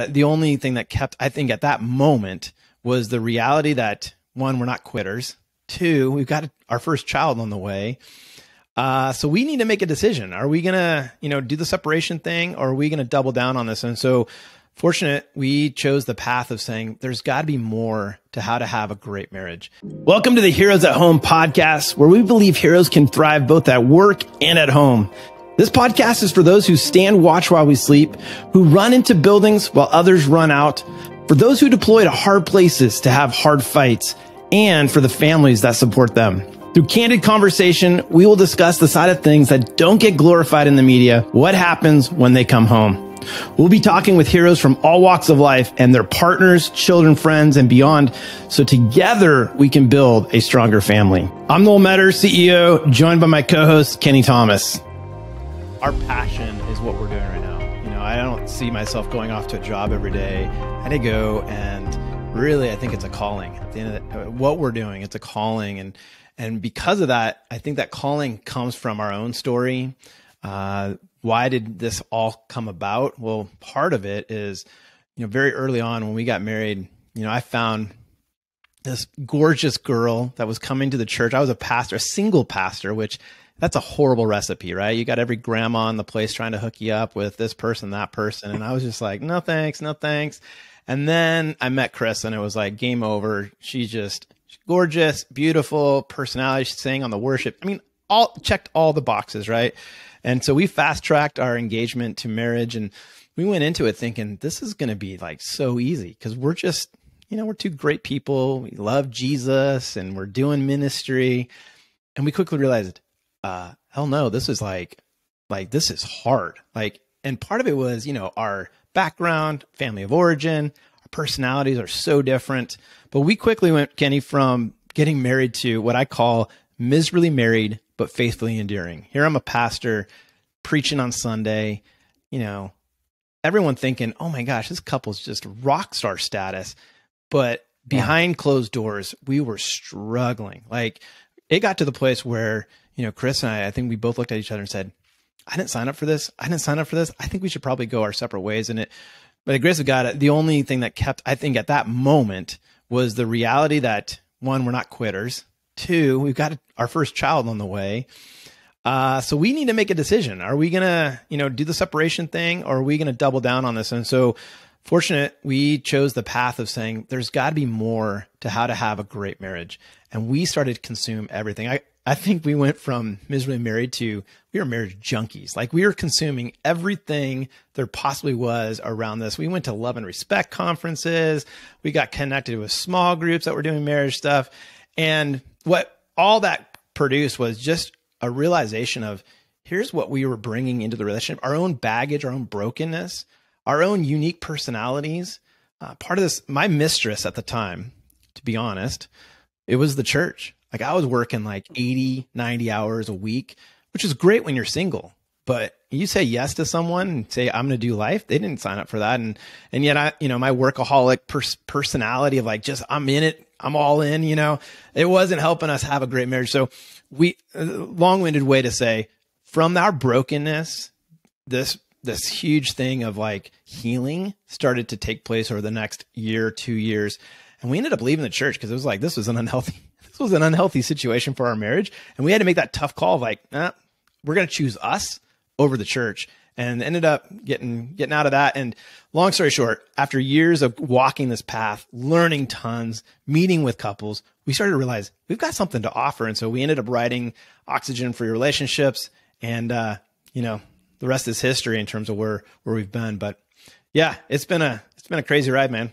The only thing that kept, I think, at that moment was the reality that, one, we're not quitters. Two, we've got our first child on the way. So we need to make a decision. Are we going to, do the separation thing, or are we going to double down on this? And so fortunate, we chose the path of saying there's got to be more to how to have a great marriage. Welcome to the Heroes at Home podcast, where we believe heroes can thrive both at work and at home. This podcast is for those who stand watch while we sleep, who run into buildings while others run out, for those who deploy to hard places to have hard fights, and for the families that support them. Through candid conversation, we will discuss the side of things that don't get glorified in the media, what happens when they come home. We'll be talking with heroes from all walks of life and their partners, children, friends, and beyond, so together we can build a stronger family. I'm Noel, CEO, joined by my co-host, Kenny Thomas. Our passion is what we're doing right now. I don't see myself going off to a job every day. I had to go, and really, I think it's a calling. At the end of what we're doing, it's a calling. And because of that, I think that calling comes from our own story. Why did this all come about? Well, part of it is, very early on when we got married, I found this gorgeous girl that was coming to the church. I was a pastor, a single pastor, which that's a horrible recipe, right? You got every grandma in the place trying to hook you up with this person, that person. And I was just like, no, thanks, no, thanks. And then I met Chris, and it was like game over. She's gorgeous, beautiful personality. She sang on the worship. Checked all the boxes, right? And so we fast tracked our engagement to marriage, and we went into it thinking this is going to be like so easy because we're just, we're two great people. We love Jesus and we're doing ministry. And we quickly realized, hell no, this is like this is hard. And part of it was, our background, family of origin, our personalities are so different. But we quickly went, Kenny, from getting married to what I call miserably married, but faithfully enduring. Here I'm a pastor preaching on Sunday, everyone thinking, oh my gosh, this couple's just rock star status. But behind closed doors, we were struggling. It got to the place where, Chris and I think we both looked at each other and said, I didn't sign up for this. I think we should probably go our separate ways. But the grace of God, the only thing that kept, I think, at that moment was the reality that, one, we're not quitters. Two, we've got our first child on the way. So we need to make a decision. Are we going to, do the separation thing, or are we going to double down on this? And so fortunate, we chose the path of saying there's got to be more to how to have a great marriage. And we started to consume everything. I think we went from miserably married to we were marriage junkies. We were consuming everything there possibly was around this. We went to love and respect conferences. We got connected with small groups that were doing marriage stuff. And what all that produced was just a realization of here's what we were bringing into the relationship, our own baggage, our own brokenness, our own unique personalities. Part of this, my mistress at the time, to be honest, it was the church. I was working 80, 90 hours a week, which is great when you're single. But you say yes to someone and say, I'm going to do life. They didn't sign up for that. And yet my workaholic personality of I'm in it, I'm all in, it wasn't helping us have a great marriage. So long-winded way to say, from our brokenness, this huge thing of healing started to take place over the next year, 2 years. And we ended up leaving the church because it was this was an unhealthy situation for our marriage. And we had to make that tough call of we're going to choose us over the church, and ended up getting out of that. And long story short, after years of walking this path, learning tons, meeting with couples, we started to realize we've got something to offer. And so we ended up writing Oxygen for Your Relationships. And, the rest is history in terms of where we've been. But yeah, it's been a crazy ride, man.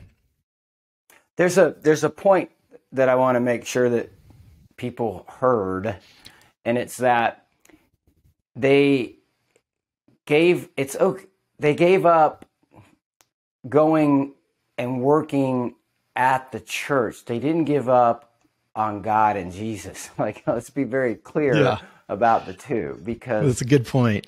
There's a point that I want to make sure that people heard, and it's that they gave up going and working at the church. They didn't give up on God and Jesus. Let's be very clear about the two, because that's a good point.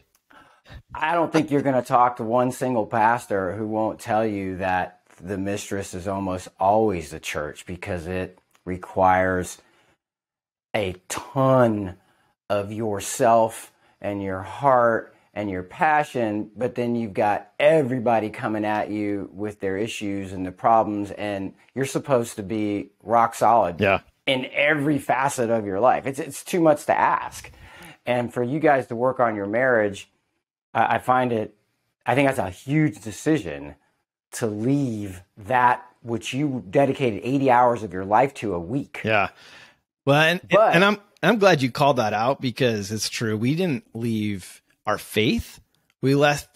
I don't think you're going to talk to one single pastor who won't tell you that the mistress is almost always the church, because it requires a ton of yourself and your heart and your passion, but then you've got everybody coming at you with their issues and the problems, and you're supposed to be rock solid in every facet of your life. It's too much to ask. And for you guys to work on your marriage, I think that's a huge decision to leave that which you dedicated 80 hours of your life to a week. Yeah. Well, and I'm glad you called that out, because it's true. We didn't leave our faith. We left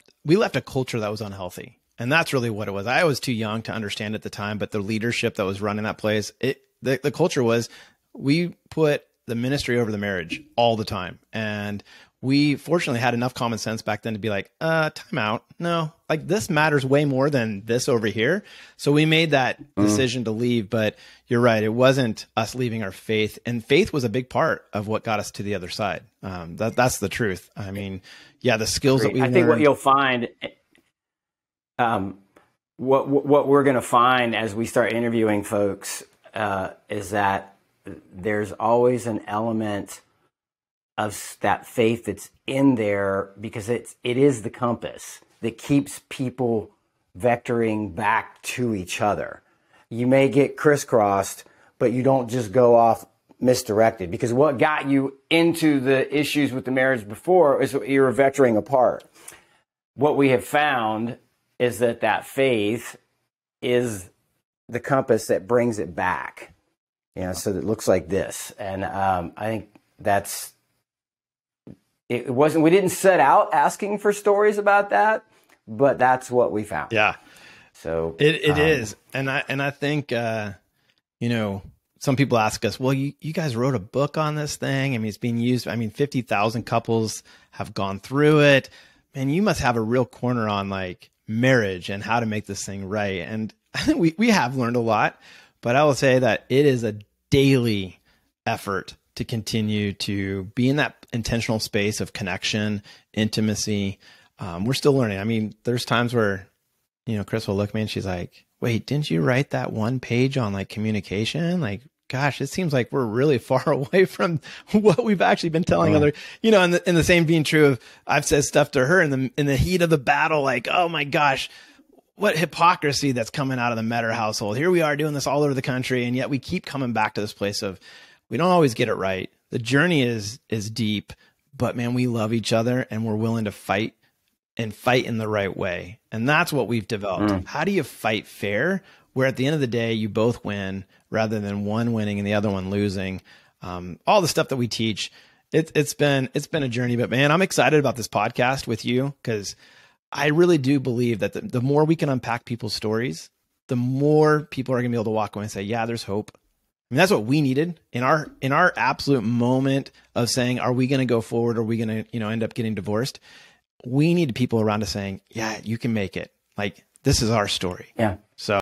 a culture that was unhealthy. And that's really what it was. I was too young to understand at the time, but the leadership that was running that place, the culture was, we put the ministry over the marriage all the time. And we fortunately had enough common sense back then to be like, time out. No, like this matters way more than this over here. So we made that decision to leave. But you're right. It wasn't us leaving our faith, and faith was a big part of what got us to the other side. That's the truth. I mean, yeah, the skills that we learned. I think what you'll find, what we're going to find as we start interviewing folks, is that there's always an element of that faith that's in there, because it is the compass that keeps people vectoring back to each other. You may get crisscrossed, but you don't just go off misdirected, because what got you into the issues with the marriage before is you were vectoring apart. What we have found is that faith is the compass that brings it back. So it looks like this. And I think we didn't set out asking for stories about that, but that's what we found. Yeah. So it is. And I think, some people ask us, well, you guys wrote a book on this thing. I mean, it's being used. I mean, 50,000 couples have gone through it. Man, you must have a real corner on like marriage and how to make this thing right. And I think we have learned a lot, but I will say that it is a daily effort to continue to be in that intentional space of connection, intimacy. We're still learning. I mean, there's times where, Chris will look at me and she's like, wait, didn't you write that one page on like communication? Like, gosh, it seems like we're really far away from what we've actually been telling other, and the same being true of, I've said stuff to her in the heat of the battle, like, oh my gosh, what hypocrisy that's coming out of the Metter household. Here we are doing this all over the country. And yet we keep coming back to this place of, we don't always get it right. The journey is deep, but man, we love each other and we're willing to fight and fight in the right way. And that's what we've developed. How do you fight fair, where at the end of the day, you both win rather than one winning and the other one losing? All the stuff that we teach, it's been a journey, but man, I'm excited about this podcast with you, because I really do believe that the more we can unpack people's stories, the more people are going to be able to walk away and say, yeah, there's hope. I mean, that's what we needed in our absolute moment of saying, are we going to go forward? Or are we going to, end up getting divorced? We need people around us saying, yeah, you can make it. Like, this is our story. Yeah. So